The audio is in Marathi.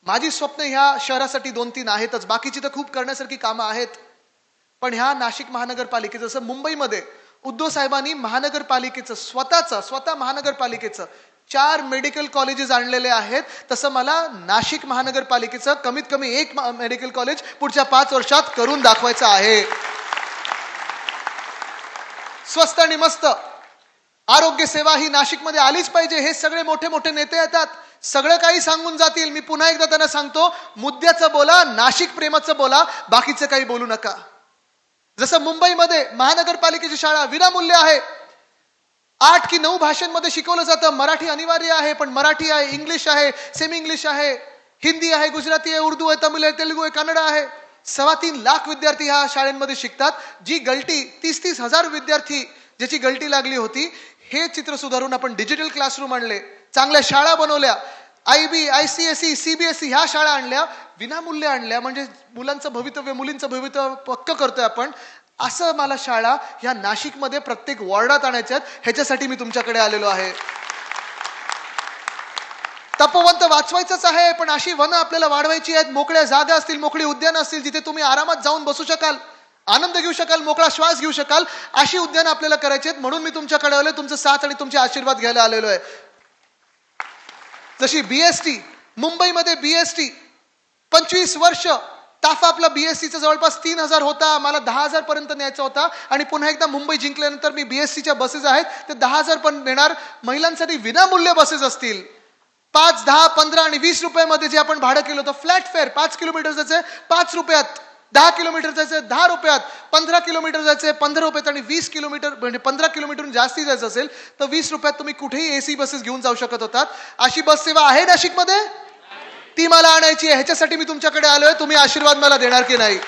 माझी स्वप्न ह्या शहरासाठी 2-3 आहेतच, बाकीची तर खूप करण्यासारखी कामं आहेत. पण ह्या नाशिक महानगरपालिकेचं, जसं मुंबईमध्ये उद्धव साहेबांनी महानगरपालिकेचं स्वतः महानगरपालिकेचं 4 मेडिकल कॉलेजेस आणलेले आहेत, तसं मला नाशिक महानगरपालिकेचं कमीत कमी 1 मेडिकल कॉलेज पुढच्या 5 वर्षात करून दाखवायचं आहे. स्वस्त आणि मस्त आरोग्य सेवा ही नाशिकमध्ये आलीच पाहिजे. हे सगळे मोठे मोठे नेते येतात, सगळं काही सांगून जातील. मी पुन्हा एकदा त्यांना सांगतो, मुद्द्याचं बोला, नाशिक प्रेमाचं बोला, बाकीचं काही बोलू नका. जसं मुंबईमध्ये महानगरपालिकेची शाळा विनामूल्य आहे, 8 की 9 भाषांमध्ये शिकवलं जातं. मराठी अनिवार्य आहे, पण मराठी आहे, इंग्लिश आहे, सेमी इंग्लिश आहे, हिंदी आहे, गुजराती आहे, उर्दू आहे, तमिळ आहे, तेलुगू आहे, कन्नड आहे. 3.25 लाख विद्यार्थी ह्या शाळेमध्ये शिकतात. जी गलटी 30-30 हजार विद्यार्थी ज्याची गलटी लागली होती, हे चित्र सुधारून आपण डिजिटल क्लासरूम आणले, चांगल्या शाळा बनवल्या, IB, ICSE, CBSE ह्या शाळा आणल्या, विनामूल्य आणल्या. म्हणजे मुलांचं भवितव्य, मुलींचं भवितव्य पक्क करतोय आपण. असं मला शाळा ह्या नाशिकमध्ये प्रत्येक वॉर्डात आणायच्यात. ह्याच्यासाठी मी तुमच्याकडे आलेलो आहे. तपोवन तर वाचवायचंच आहे, पण अशी वनं आपल्याला वाढवायची आहेत. मोकळ्या जागा असतील, मोकळी उद्यानं असतील, जिथे तुम्ही आरामात जाऊन बसू शकाल, आनंद घेऊ शकाल, मोकळा श्वास घेऊ शकाल, अशी उद्यानं आपल्याला करायची आहेत. म्हणून मी तुमच्याकडे आलोय, तुमचं साथ आणि तुमचे आशीर्वाद घ्यायला आलेलो आहे. जशी BST, मुंबईमध्ये BST 25 वर्ष ताफा आपला BSTचा जवळपास 3,000 होता, मला 10,000 पर्यंत न्यायचा होता. आणि पुन्हा एकदा मुंबई जिंकल्यानंतर मी BSTच्या बसेस आहेत ते 10,000 पण नेणार. महिलांसाठी विनामूल्य बसेस असतील. 5, 10, 15 आणि 20 रुपयामध्ये जे आपण भाडं केलं होतं, फ्लॅट फेअर, 5 किलोमीटर जायचे 5 रुपयात, 10 किलोमीटर जायचे 10 रुपयात, 15 किलोमीटर जायचे 15 रुपयात, आणि 20 किलोमीटर म्हणजे 15 किलोमीटर जास्ती जायचं असेल तर 20 रुपयात तुम्ही कुठेही AC बसेस घेऊन जाऊ शकत होतात. अशी बस सेवा आहे नाशिकमध्ये, ती मला आणायची आहे. ह्याच्यासाठी मी तुमच्याकडे आलोय. तुम्ही आशीर्वाद मला देणार की नाही?